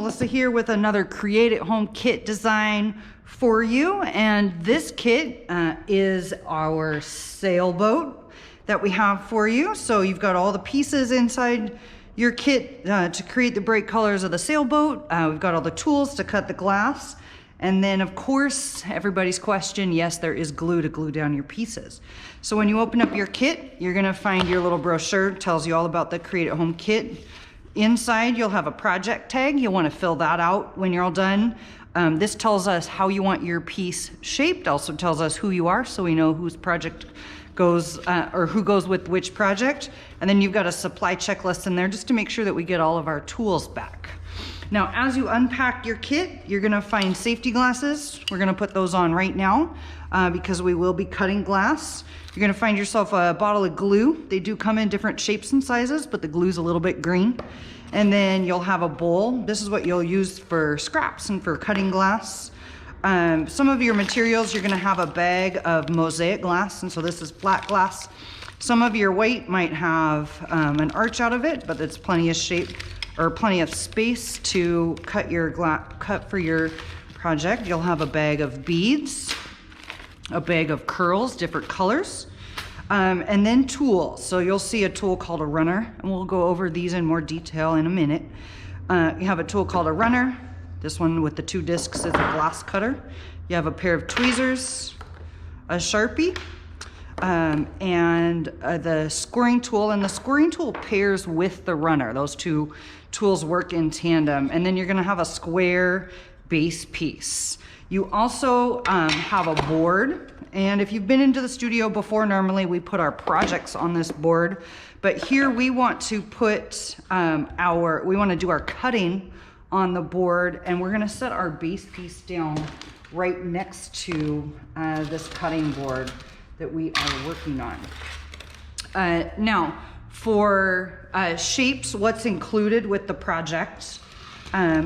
Melissa here with another Create at Home kit design for you. And this kit is our sailboat that we have for you. So you've got all the pieces inside your kit to create the bright colors of the sailboat. We've got all the tools to cut the glass. And then of course, everybody's question, yes, there is glue to glue down your pieces. So when you open up your kit, you're gonna find your little brochure. It tells you all about the Create at Home kit. Inside, you'll have a project tag. You'll wanna fill that out when you're all done. This tells us how you want your piece shaped. Also tells us who you are, so we know whose project goes, or who goes with which project. And then you've got a supply checklist in there just to make sure that we get all of our tools back. Now, as you unpack your kit, you're gonna find safety glasses. We're gonna put those on right now because we will be cutting glass. You're gonna find yourself a bottle of glue. They do come in different shapes and sizes, but the glue's a little bit green. And then you'll have a bowl. This is what you'll use for scraps and for cutting glass. Some of your materials, you're gonna have a bag of mosaic glass, and so this is flat glass. Some of your white might have an arch out of it, but it's plenty of shape or plenty of space to cut your cut for your project. You'll have a bag of beads, a bag of curls, different colors, and then tools. So you'll see a tool called a runner, and we'll go over these in more detail in a minute. You have a tool called a runner. This one with the 2 discs is a glass cutter. You have a pair of tweezers, a Sharpie, and the scoring tool, and the scoring tool pairs with the runner. Those 2 tools work in tandem. And then you're gonna have a square base piece. You also have a board, and if you've been into the studio before, normally we put our projects on this board, but here we want to put we want to do our cutting on the board, and we're gonna set our base piece down right next to this cutting board that we are working on. Now, for shapes, what's included with the project,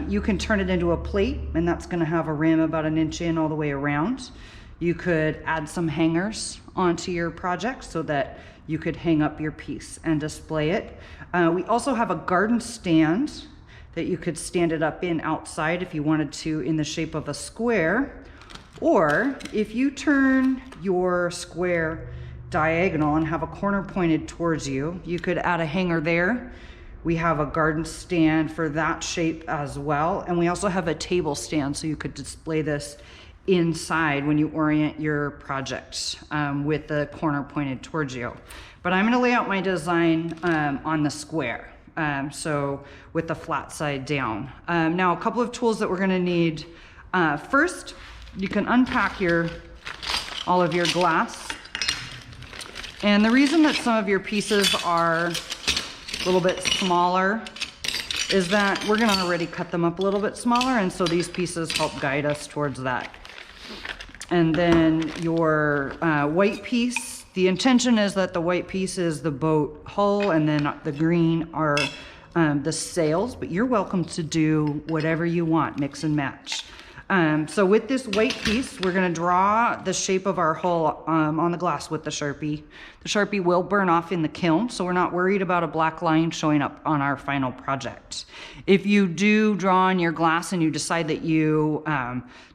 you can turn it into a plate, and that's gonna have a rim about 1 inch in all the way around. You could add some hangers onto your project so that you could hang up your piece and display it. We also have a garden stand that you could stand it up in outside if you wanted to, in the shape of a square. Or if you turn your square diagonal and have a corner pointed towards you, you could add a hanger there. We have a garden stand for that shape as well. And we also have a table stand, so you could display this inside when you orient your project with the corner pointed towards you. But I'm gonna lay out my design on the square. So with the flat side down. Now, a couple of tools that we're gonna need. First, you can unpack all of your glass. And the reason that some of your pieces are a little bit smaller is that we're gonna already cut them up a little bit smaller, and so these pieces help guide us towards that. And then your white piece, the intention is that the white piece is the boat hull, and then the green are the sails, but you're welcome to do whatever you want, mix and match. So with this white piece, we're gonna draw the shape of our hull on the glass with the Sharpie. The Sharpie will burn off in the kiln, so we're not worried about a black line showing up on our final project. If you do draw on your glass and you decide that you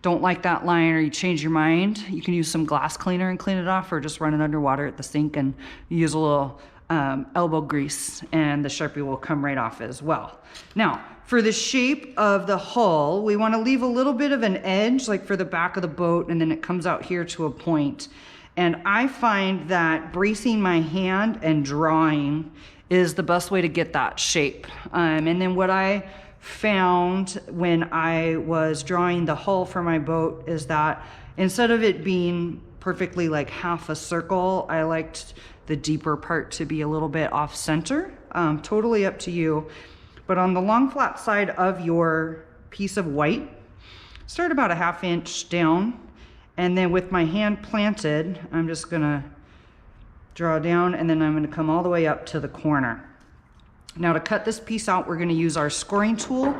don't like that line, or you change your mind, you can use some glass cleaner and clean it off, or just run it underwater at the sink and use a little elbow grease, and the Sharpie will come right off as well. Now, for the shape of the hull, we want to leave a little bit of an edge, like for the back of the boat, and then it comes out here to a point. And I find that bracing my hand and drawing is the best way to get that shape. And then what I found when I was drawing the hull for my boat is that instead of it being perfectly like half a circle, I liked the deeper part to be a little bit off center. Totally up to you. But on the long flat side of your piece of white, start about a 1/2 inch down. And then with my hand planted, I'm just gonna draw down, and then I'm gonna come all the way up to the corner. Now, to cut this piece out, we're gonna use our scoring tool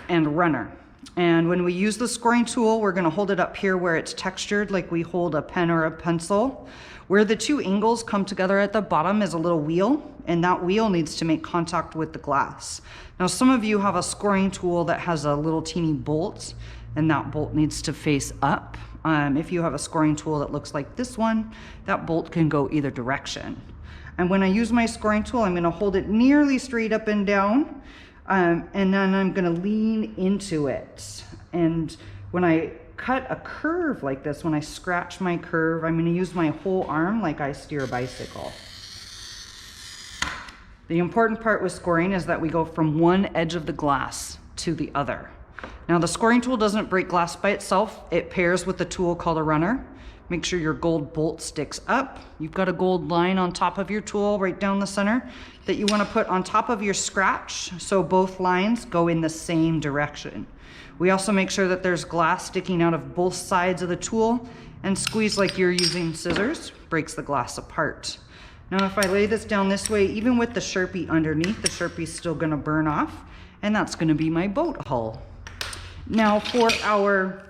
and runner. And when we use the scoring tool, we're gonna hold it up here where it's textured like we hold a pen or a pencil. Where the two angles come together at the bottom is a little wheel, and that wheel needs to make contact with the glass. Now, some of you have a scoring tool that has a little teeny bolt, and that bolt needs to face up. If you have a scoring tool that looks like this one, that bolt can go either direction. And when I use my scoring tool, I'm gonna hold it nearly straight up and down, and then I'm gonna lean into it. And when I cut a curve like this, when I scratch my curve, I'm gonna use my whole arm like I steer a bicycle. The important part with scoring is that we go from one edge of the glass to the other. Now, the scoring tool doesn't break glass by itself. It pairs with a tool called a runner. Make sure your gold bolt sticks up. You've got a gold line on top of your tool right down the center that you want to put on top of your scratch, so both lines go in the same direction. We also make sure that there's glass sticking out of both sides of the tool, and squeeze like you're using scissors, breaks the glass apart. Now, if I lay this down this way, even with the Sharpie underneath, the Sharpie's still gonna burn off, and that's gonna be my boat hull. Now for our,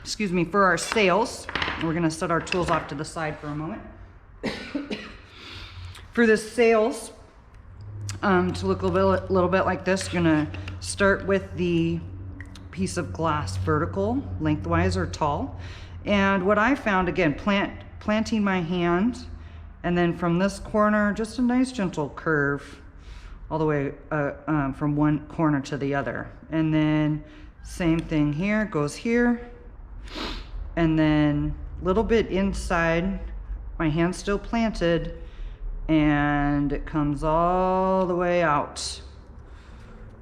for our sails, we're gonna set our tools off to the side for a moment. For the sails, to look a little bit like this, you're gonna start with the piece of glass vertical, lengthwise or tall. And what I found, again, planting my hand, and then from this corner, just a nice gentle curve all the way from one corner to the other. And then same thing here, goes here. And then a little bit inside, my hand's still planted, and it comes all the way out,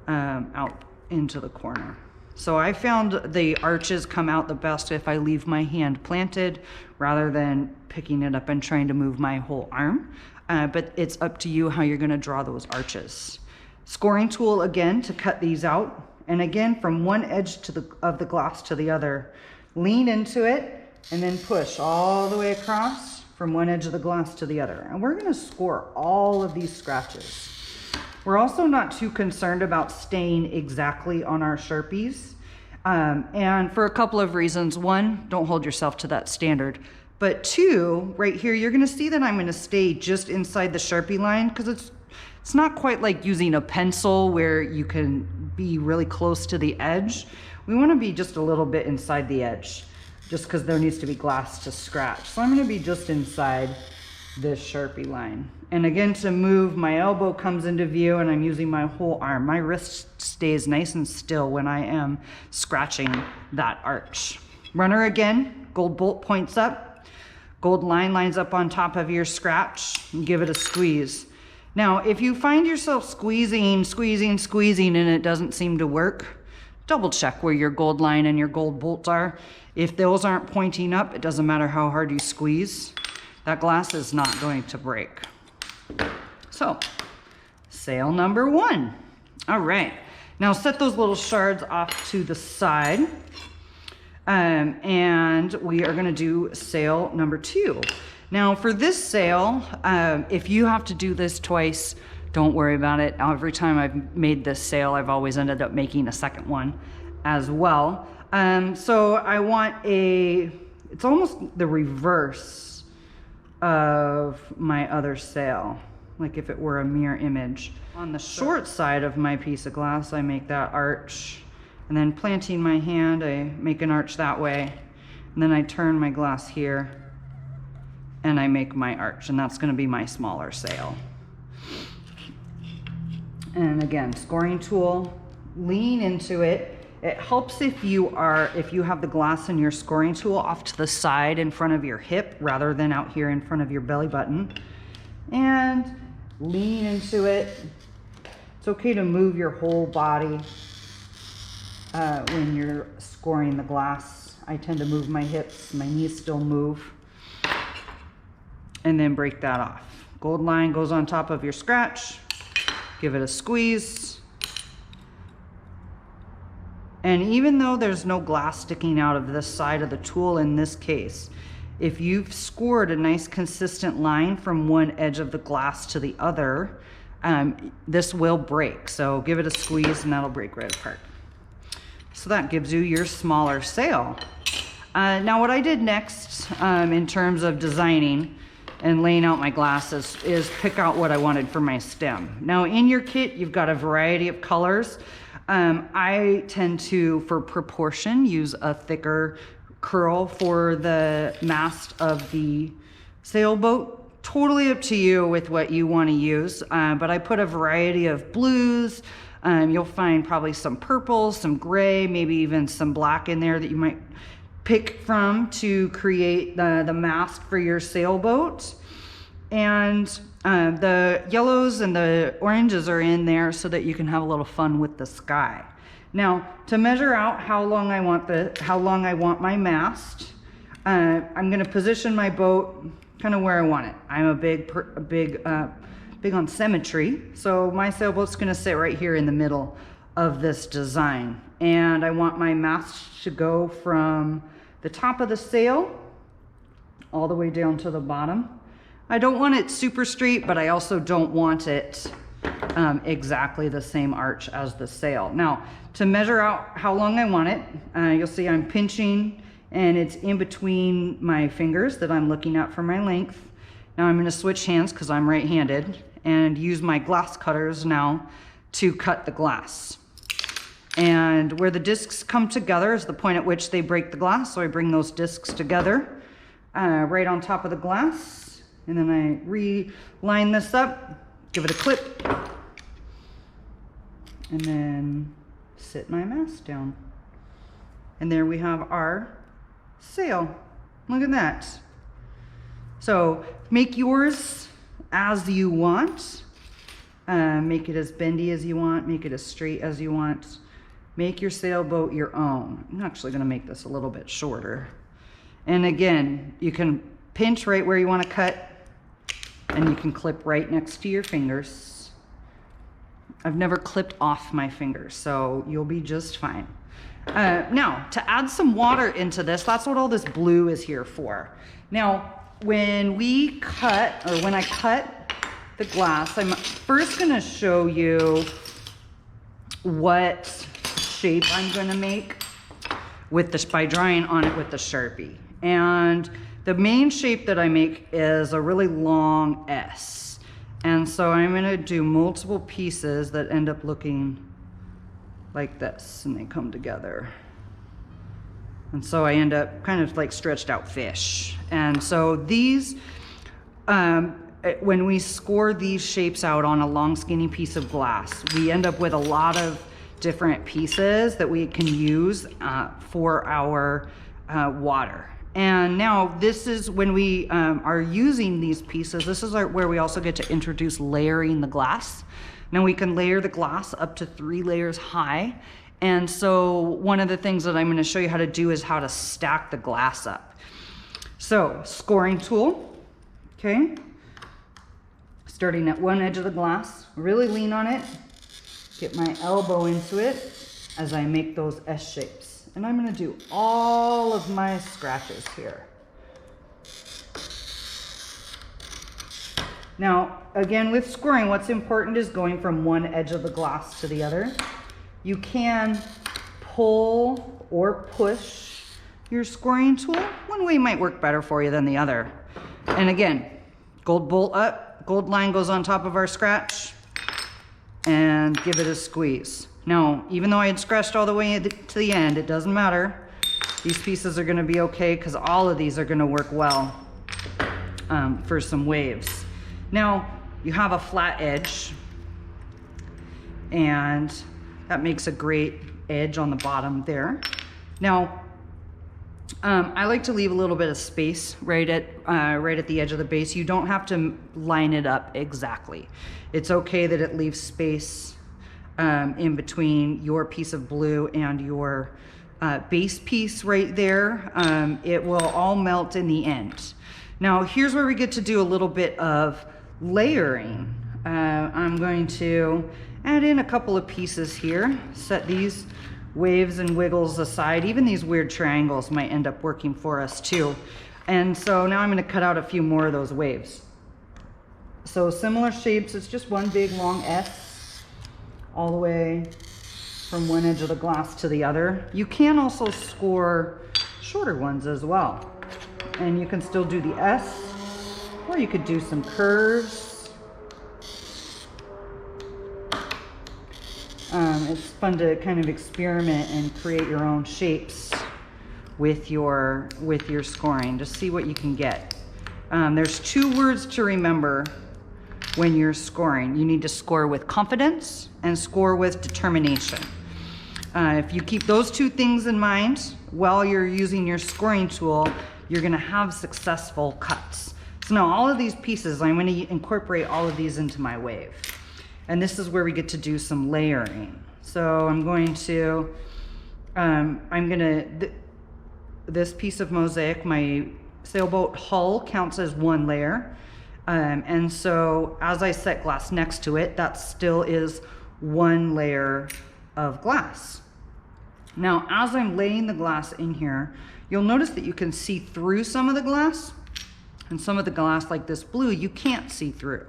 out into the corner. So I found the arches come out the best if I leave my hand planted rather than picking it up and trying to move my whole arm. But it's up to you how you're gonna draw those arches. Scoring tool again to cut these out. And again, from one edge of the glass to the other. Lean into it and then push all the way across from one edge of the glass to the other. And we're gonna score all of these scratches. We're also not too concerned about staying exactly on our Sharpies. And for a couple of reasons. One, don't hold yourself to that standard. But two, right here, you're gonna see that I'm gonna stay just inside the Sharpie line, because it's not quite like using a pencil where you can be really close to the edge. We wanna be just a little bit inside the edge, just because there needs to be glass to scratch. So I'm gonna be just inside this Sharpie line. And again, to move, my elbow comes into view and I'm using my whole arm. My wrist stays nice and still when I am scratching that arch. Runner again, gold bolt points up, gold line lines up on top of your scratch, and give it a squeeze. Now, if you find yourself squeezing, and it doesn't seem to work, double check where your gold line and your gold bolts are. If those aren't pointing up, it doesn't matter how hard you squeeze. That glass is not going to break. So, sail number one. All right, now set those little shards off to the side. And we are gonna do sail number two. Now for this sail, if you have to do this twice, don't worry about it. Every time I've made this sail, I've always ended up making a second one as well. So I want it's almost the reverse of my other sail, like if it were a mirror image. On the short side of my piece of glass, I make that arch, and then planting my hand, I make an arch that way, and then I turn my glass here, and I make my arch, and that's gonna be my smaller sail. And again, scoring tool, lean into it. It helps if you have the glass and your scoring tool off to the side in front of your hip rather than out here in front of your belly button. And lean into it. It's okay to move your whole body when you're scoring the glass. I tend to move my hips, my knees still move. And then break that off. Gold line goes on top of your scratch. Give it a squeeze. And even though there's no glass sticking out of this side of the tool in this case, if you've scored a nice consistent line from one edge of the glass to the other, this will break. So give it a squeeze and that'll break right apart. So that gives you your smaller sail. Now what I did next in terms of designing and laying out my glasses is pick out what I wanted for my stem. Now in your kit, you've got a variety of colors. I tend to, for proportion, use a thicker curl for the mast of the sailboat. Totally up to you with what you want to use, but I put a variety of blues. You'll find probably some purple, some gray, maybe even some black in there that you might pick from to create the mast for your sailboat. And the yellows and the oranges are in there so that you can have a little fun with the sky. Now, to measure out how long I want my mast, I'm going to position my boat kind of where I want it. I'm a big on symmetry, so my sailboat's going to sit right here in the middle of this design. And I want my mast to go from the top of the sail all the way down to the bottom. I don't want it super straight, but I also don't want it exactly the same arch as the sail. Now, to measure out how long I want it, you'll see I'm pinching and it's in between my fingers that I'm looking at for my length. Now I'm going to switch hands because I'm right-handed and use my glass cutters now to cut the glass. And where the discs come together is the point at which they break the glass. So I bring those discs together right on top of the glass. And then I reline this up, give it a clip, and then sit my mast down. And there we have our sail. Look at that. So make yours as you want. Make it as bendy as you want, make it as straight as you want. Make your sailboat your own. I'm actually gonna make this a little bit shorter. And again, you can pinch right where you wanna cut, and you can clip right next to your fingers. I've never clipped off my fingers, so you'll be just fine. Now, to add some water into this, that's what all this blue is here for. Now, when I cut the glass, I'm first gonna show you what shape I'm gonna make with this by drawing on it with the Sharpie. And the main shape that I make is a really long S. And so I'm gonna do multiple pieces that end up looking like this, and they come together. And so I end up kind of like stretched out fish. And so these, when we score these shapes out on a long skinny piece of glass, we end up with a lot of different pieces that we can use for our water. And now this is when we are using these pieces, this is where we also get to introduce layering the glass. Now we can layer the glass up to 3 layers high. And so one of the things that I'm going to show you how to do is how to stack the glass up. So scoring tool, okay? Starting at one edge of the glass, really lean on it, get my elbow into it as I make those S shapes. And I'm going to do all of my scratches here. Now, again, with scoring, what's important is going from one edge of the glass to the other. You can pull or push your scoring tool. One way might work better for you than the other. And again, gold bolt up, gold line goes on top of our scratch, and give it a squeeze. Now, even though I had scratched all the way to the end, it doesn't matter. These pieces are gonna be okay because all of these are gonna work well for some waves. Now, you have a flat edge, and that makes a great edge on the bottom there. Now, I like to leave a little bit of space right at the edge of the base. You don't have to line it up exactly. It's okay that it leaves space in between your piece of blue and your base piece right there. It will all melt in the end. Now, here's where we get to do a little bit of layering. I'm going to add in a couple of pieces here, set these waves and wiggles aside. Even these weird triangles might end up working for us too. And so now I'm going to cut out a few more of those waves. So similar shapes, it's just one big long S all the way from one edge of the glass to the other. You can also score shorter ones as well. And you can still do the S, or you could do some curves. It's fun to kind of experiment and create your own shapes with your scoring. Just see what you can get. There's 2 words to remember when you're scoring. You need to score with confidence and score with determination. If you keep those 2 things in mind while you're using your scoring tool, you're gonna have successful cuts. So now all of these pieces, I'm gonna incorporate all of these into my wave. And this is where we get to do some layering. So I'm going to, this piece of mosaic, my sailboat hull counts as 1 layer. And so as I set glass next to it, that still is 1 layer of glass. Now, as I'm laying the glass in here, you'll notice that you can see through some of the glass, and some of the glass like this blue, you can't see through.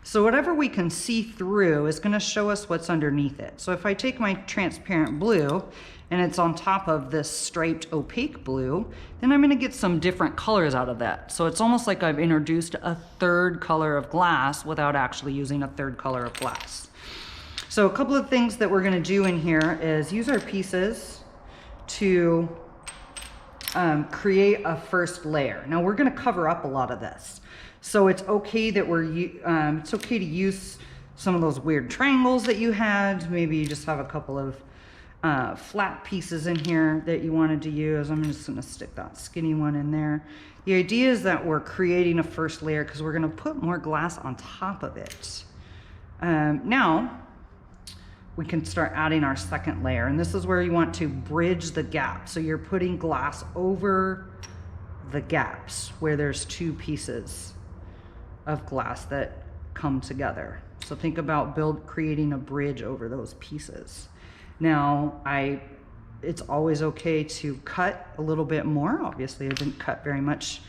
So whatever we can see through is gonna show us what's underneath it. So if I take my transparent blue and it's on top of this striped opaque blue, then I'm gonna get some different colors out of that. So it's almost like I've introduced a 3rd color of glass without actually using a 3rd color of glass. So a couple of things that we're gonna do in here is use our pieces to create a first layer. Now we're gonna cover up a lot of this. So it's okay that it's okay to use some of those weird triangles that you had. Maybe you just have a couple of flat pieces in here that you wanted to use. I'm just gonna stick that skinny one in there. The idea is that we're creating a first layer because we're gonna put more glass on top of it. Now, we can start adding our 2nd layer, and this is where you want to bridge the gap. So you're putting glass over the gaps where there's 2 pieces of glass that come together. So think about creating a bridge over those pieces. Now, it's always okay to cut a little bit more. Obviously, I didn't cut very much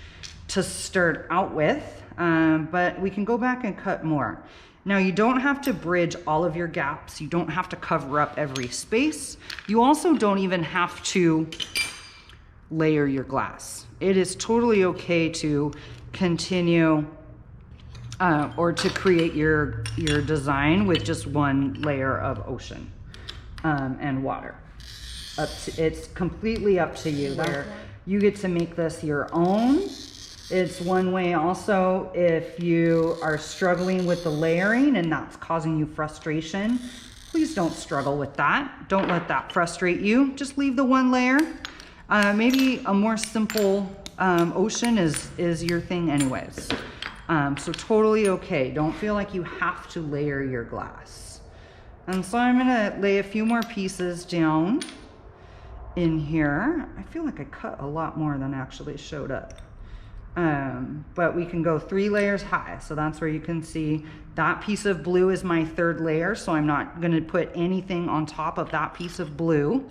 to start out with, but we can go back and cut more. Now, you don't have to bridge all of your gaps. You don't have to cover up every space. You also don't even have to layer your glass. It is totally okay to continue or to create your design with just 1 layer of ocean and water. It's completely up to you there. You get to make this your own. It's one way also if you are struggling with the layering and that's causing you frustration. Please don't struggle with that. Don't let that frustrate you. Just leave the 1 layer. Maybe a more simple ocean is your thing anyways. So totally okay. Don't feel like you have to layer your glass. And so I'm gonna lay a few more pieces down in here. I feel like I cut a lot more than actually showed up. But we can go 3 layers high. So that's where you can see that piece of blue is my 3rd layer. So I'm not gonna put anything on top of that piece of blue.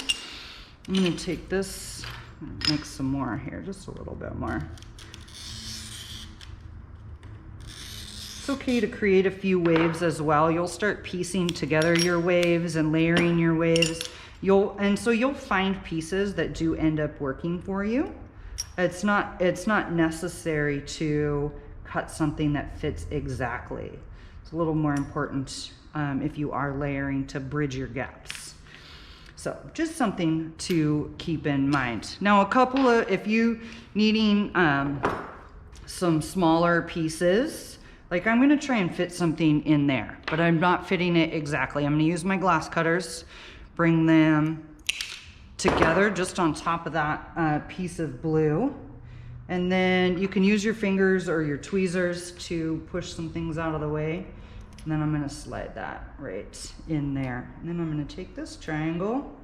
I'm gonna take this, make some more here, just a little bit more. It's okay to create a few waves as well. You'll start piecing together your waves and layering your waves. So you'll find pieces that do end up working for you. It's not necessary to cut something that fits exactly. It's a little more important if you are layering to bridge your gaps. So just something to keep in mind. Now if you needing some smaller pieces, like I'm gonna try and fit something in there, but I'm not fitting it exactly. I'm gonna use my glass cutters, bring them together just on top of that piece of blue. And then you can use your fingers or your tweezers to push some things out of the way. And then I'm gonna slide that right in there. And then I'm gonna take this triangle.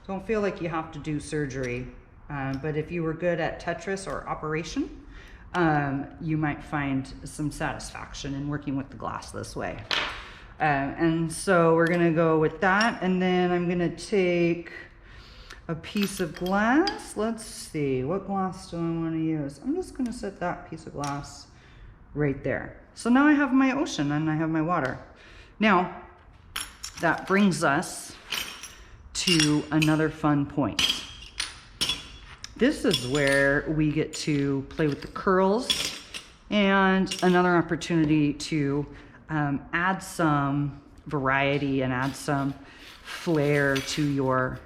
Don't feel like you have to do surgery, but if you were good at Tetris or Operation, you might find some satisfaction in working with the glass this way. And so we're gonna go with that. And then I'm gonna take a piece of glass. Let's see, what glass do I wanna use? I'm just gonna set that piece of glass right there. So now I have my ocean and I have my water. Now, that brings us to another fun point. This is where we get to play with the curls and another opportunity to add some variety and add some flair to your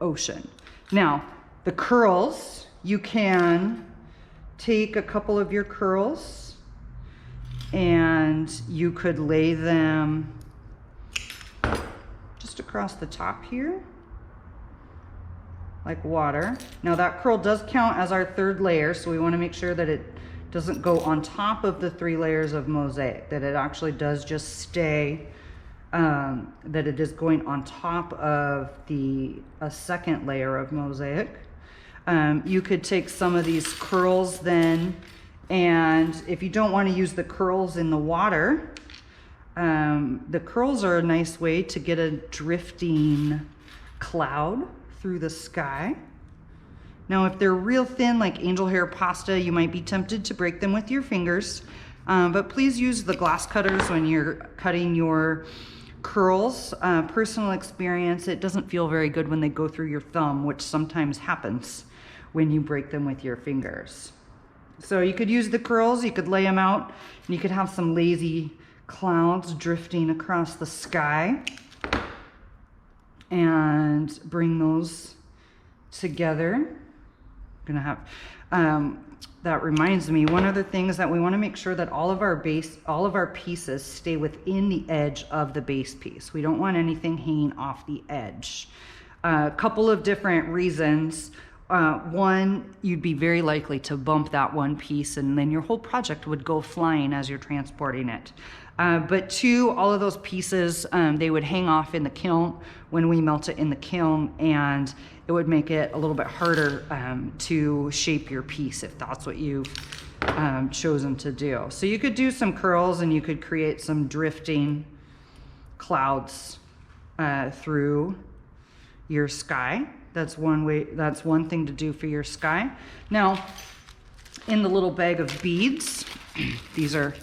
ocean. Now, the curls, you can take a couple of your curls and you could lay them just across the top here, like water. Now that curl does count as our third layer, so we want to make sure that it doesn't go on top of the 3 layers of mosaic, that it actually does just stay, that it is going on top of a second layer of mosaic. You could take some of these curls then, and if you don't want to use the curls in the water, the curls are a nice way to get a drifting cloud through the sky. Now, if they're real thin, like angel hair pasta, you might be tempted to break them with your fingers, but please use the glass cutters when you're cutting your curls. Personal experience, it doesn't feel very good when they go through your thumb, which sometimes happens when you break them with your fingers. So you could use the curls, you could lay them out, and you could have some lazy clouds drifting across the sky and bring those together. Gonna have that reminds me, one of the things that we want to make sure that all of our pieces stay within the edge of the base piece. We don't want anything hanging off the edge. A couple of different reasons. One, you'd be very likely to bump that one piece and then your whole project would go flying as you're transporting it. But 2, all of those pieces, they would hang off in the kiln when we melt it in the kiln, and it would make it a little bit harder to shape your piece if that's what you've chosen to do. So you could do some curls and you could create some drifting clouds through your sky. That's one way, that's one thing to do for your sky. Now, in the little bag of beads, these are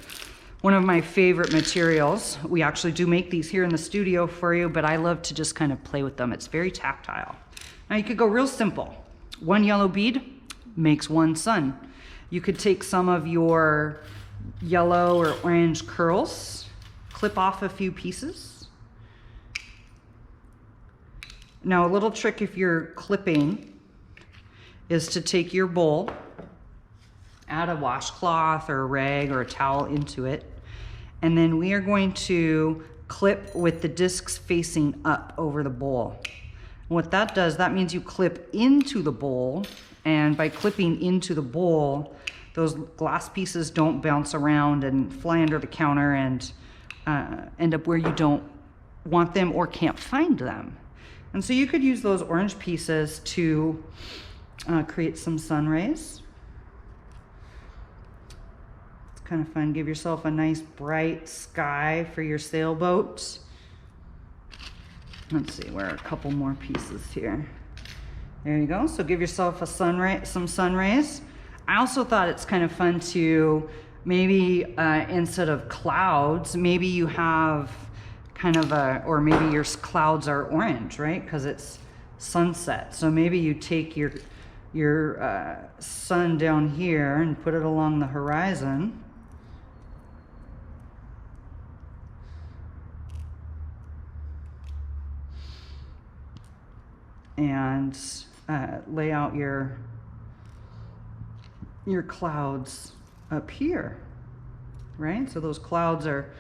one of my favorite materials. We actually do make these here in the studio for you, but I love to just kind of play with them. It's very tactile. Now you could go real simple. 1 yellow bead makes 1 sun. You could take some of your yellow or orange curls, clip off a few pieces. Now a little trick if you're clipping is to take your bowl, add a washcloth or a rag or a towel into it, and then we are going to clip with the discs facing up over the bowl. And what that does, that means you clip into the bowl, and by clipping into the bowl, those glass pieces don't bounce around and fly under the counter and end up where you don't want them or can't find them. And so you could use those orange pieces to create some sun rays. Kind of fun. Give yourself a nice bright sky for your sailboat. Let's see, where are a couple more pieces here? There you go. So give yourself a some sun rays. I also thought it's kind of fun to maybe instead of clouds, maybe you have kind of or maybe your clouds are orange, right? Because it's sunset. So maybe you take your sun down here and put it along the horizon. And lay out your clouds up here, right? So those clouds are,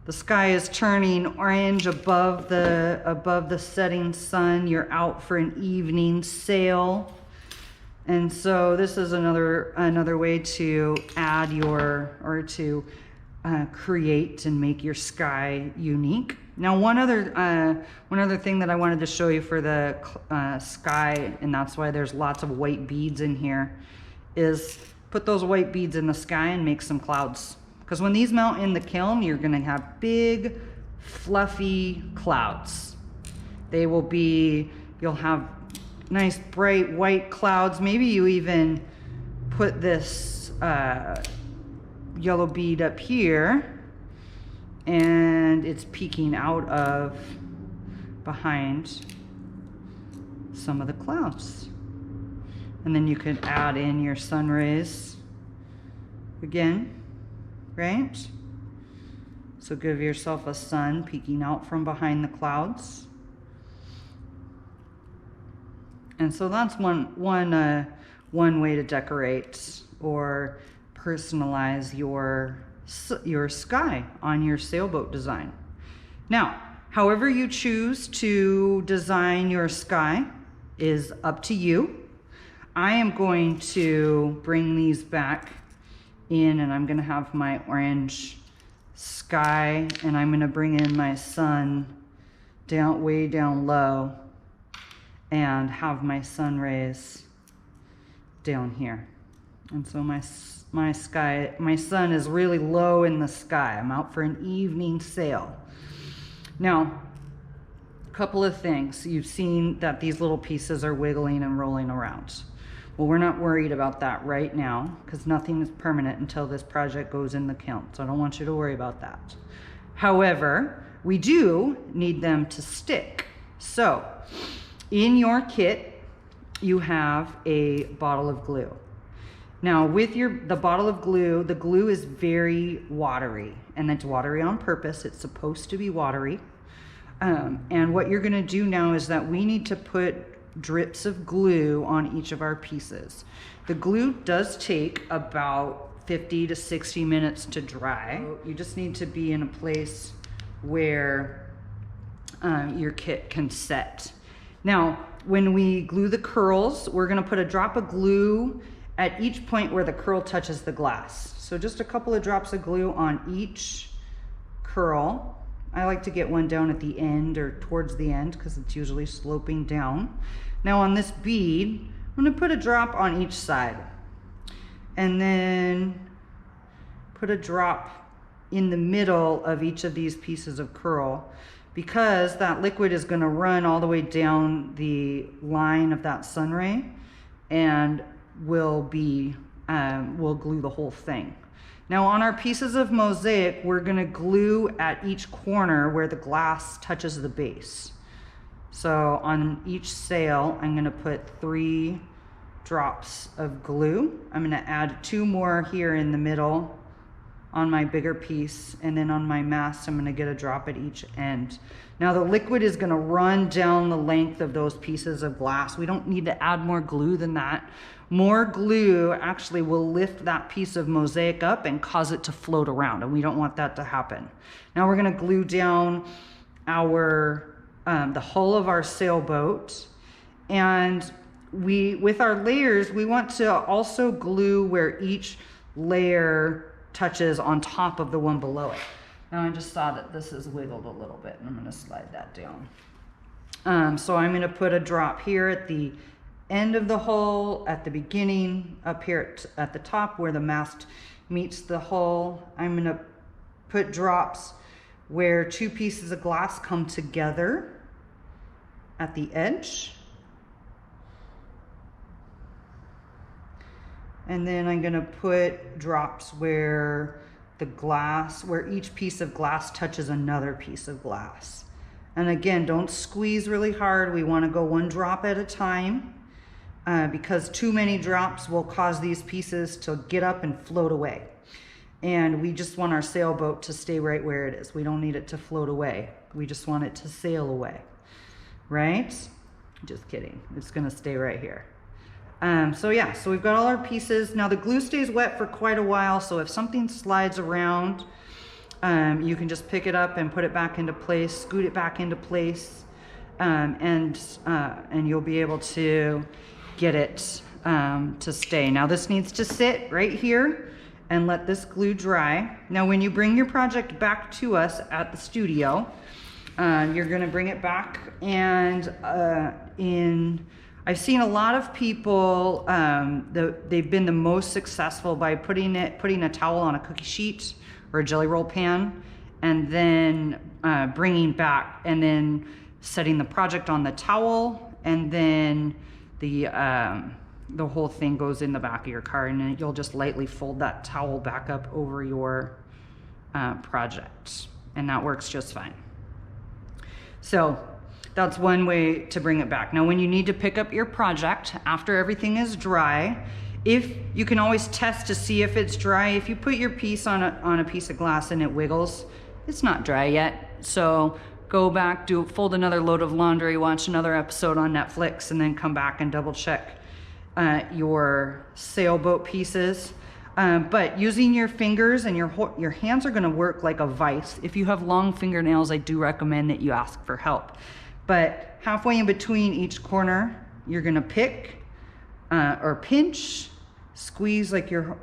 the sky is turning orange above the setting sun. You're out for an evening sail. And so this is another way to add or to create and make your sky unique. Now, one other thing that I wanted to show you for the sky, and that's why there's lots of white beads in here, is put those white beads in the sky and make some clouds. Because when these melt in the kiln, you're gonna have big, fluffy clouds. They will be, you'll have nice bright white clouds. Maybe you even put this yellow bead up here and it's peeking out of behind some of the clouds. And then you could add in your sun rays again, right? So give yourself a sun peeking out from behind the clouds. And so that's one way to decorate or personalize your sky on your sailboat design. Now, however you choose to design your sky is up to you. I am going to bring these back in, and I'm going to have my orange sky, and I'm going to bring in my sun way down low and have my sun rays down here. And so my sun is really low in the sky. I'm out for an evening sail. Now, a couple of things. You've seen that these little pieces are wiggling and rolling around. Well, we're not worried about that right now because nothing is permanent until this project goes in the kiln. So I don't want you to worry about that. However, we do need them to stick. So in your kit, you have a bottle of glue. Now with the bottle of glue, the glue is very watery, and it's watery on purpose. It's supposed to be watery. And what you're gonna do now is that we need to put drips of glue on each of our pieces. The glue does take about 50 to 60 minutes to dry. So you just need to be in a place where your kit can set. Now, when we glue the curls, we're gonna put a drop of glue at each point where the curl touches the glass. So just a couple of drops of glue on each curl. I like to get one down at the end or towards the end because it's usually sloping down. Now on this bead, I'm gonna put a drop on each side and then put a drop in the middle of each of these pieces of curl, because that liquid is gonna run all the way down the line of that sun ray and will glue the whole thing. Now on our pieces of mosaic, we're gonna glue at each corner where the glass touches the base. So on each sail, I'm gonna put 3 drops of glue. I'm gonna add 2 more here in the middle on my bigger piece, and then on my mast, I'm gonna get a drop at each end. Now the liquid is gonna run down the length of those pieces of glass. We don't need to add more glue than that. More glue actually will lift that piece of mosaic up and cause it to float around, and we don't want that to happen. Now we're gonna glue down the hull of our sailboat, and with our layers, we want to also glue where each layer touches on top of the one below it. Now I just saw that this is wiggled a little bit, and I'm gonna slide that down. So I'm gonna put a drop here at the end of the hull, at the beginning, up here at the top where the mast meets the hull. I'm gonna put drops where 2 pieces of glass come together at the edge. And then I'm gonna put drops where each piece of glass touches another piece of glass. And again, don't squeeze really hard. We wanna go 1 drop at a time, because too many drops will cause these pieces to get up and float away. And we just want our sailboat to stay right where it is. We don't need it to float away. We just want it to sail away, right? Just kidding, it's gonna stay right here. So yeah, so we've got all our pieces. Now the glue stays wet for quite a while, so if something slides around, you can just pick it up and put it back into place, scoot it back into place, and you'll be able to get it to stay. Now this needs to sit right here and let this glue dry. Now when you bring your project back to us at the studio, you're gonna bring it back, and I've seen a lot of people, they've been the most successful by putting a towel on a cookie sheet or a jelly roll pan, and then bringing back and then setting the project on the towel, and then the whole thing goes in the back of your car, and then you'll just lightly fold that towel back up over your project, and that works just fine. So that's one way to bring it back. Now, when you need to pick up your project after everything is dry, if you can always test to see if it's dry. If you put your piece on a piece of glass and it wiggles, it's not dry yet. So go back, fold another load of laundry, watch another episode on Netflix, and then come back and double check your sailboat pieces. But using your fingers and your hands are gonna work like a vise. If you have long fingernails, I do recommend that you ask for help. But halfway in between each corner, you're gonna pick or pinch, squeeze like you're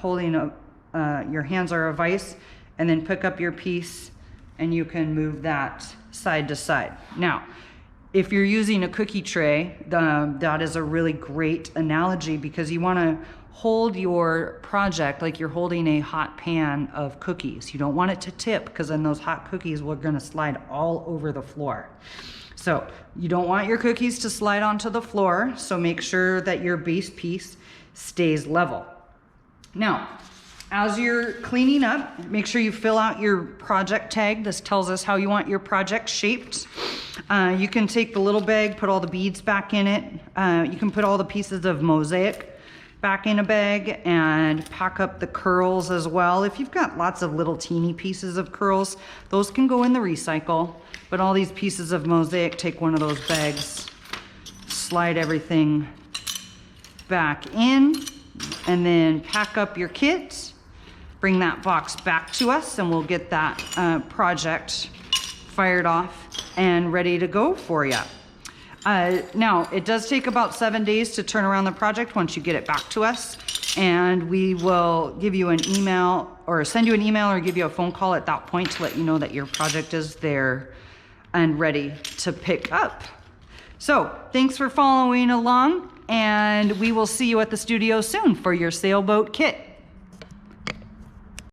holding your hands are a vise, and then pick up your piece and you can move that side to side. Now, if you're using a cookie tray, that is a really great analogy because you wanna hold your project like you're holding a hot pan of cookies. You don't want it to tip because then those hot cookies are gonna slide all over the floor. So you don't want your cookies to slide onto the floor, so make sure that your base piece stays level. Now, as you're cleaning up, make sure you fill out your project tag. This tells us how you want your project shaped. You can take the little bag, put all the beads back in it. You can put all the pieces of mosaic back in a bag and pack up the curls as well. If you've got lots of little teeny pieces of curls, those can go in the recycle. But all these pieces of mosaic, take one of those bags, slide everything back in, and then pack up your kit. Bring that box back to us and we'll get that project fired off and ready to go for you. Now, it does take about 7 days to turn around the project once you get it back to us, and we will give you an email or send you an email or give you a phone call at that point to let you know that your project is there and ready to pick up. So thanks for following along, and we will see you at the studio soon for your sailboat kit.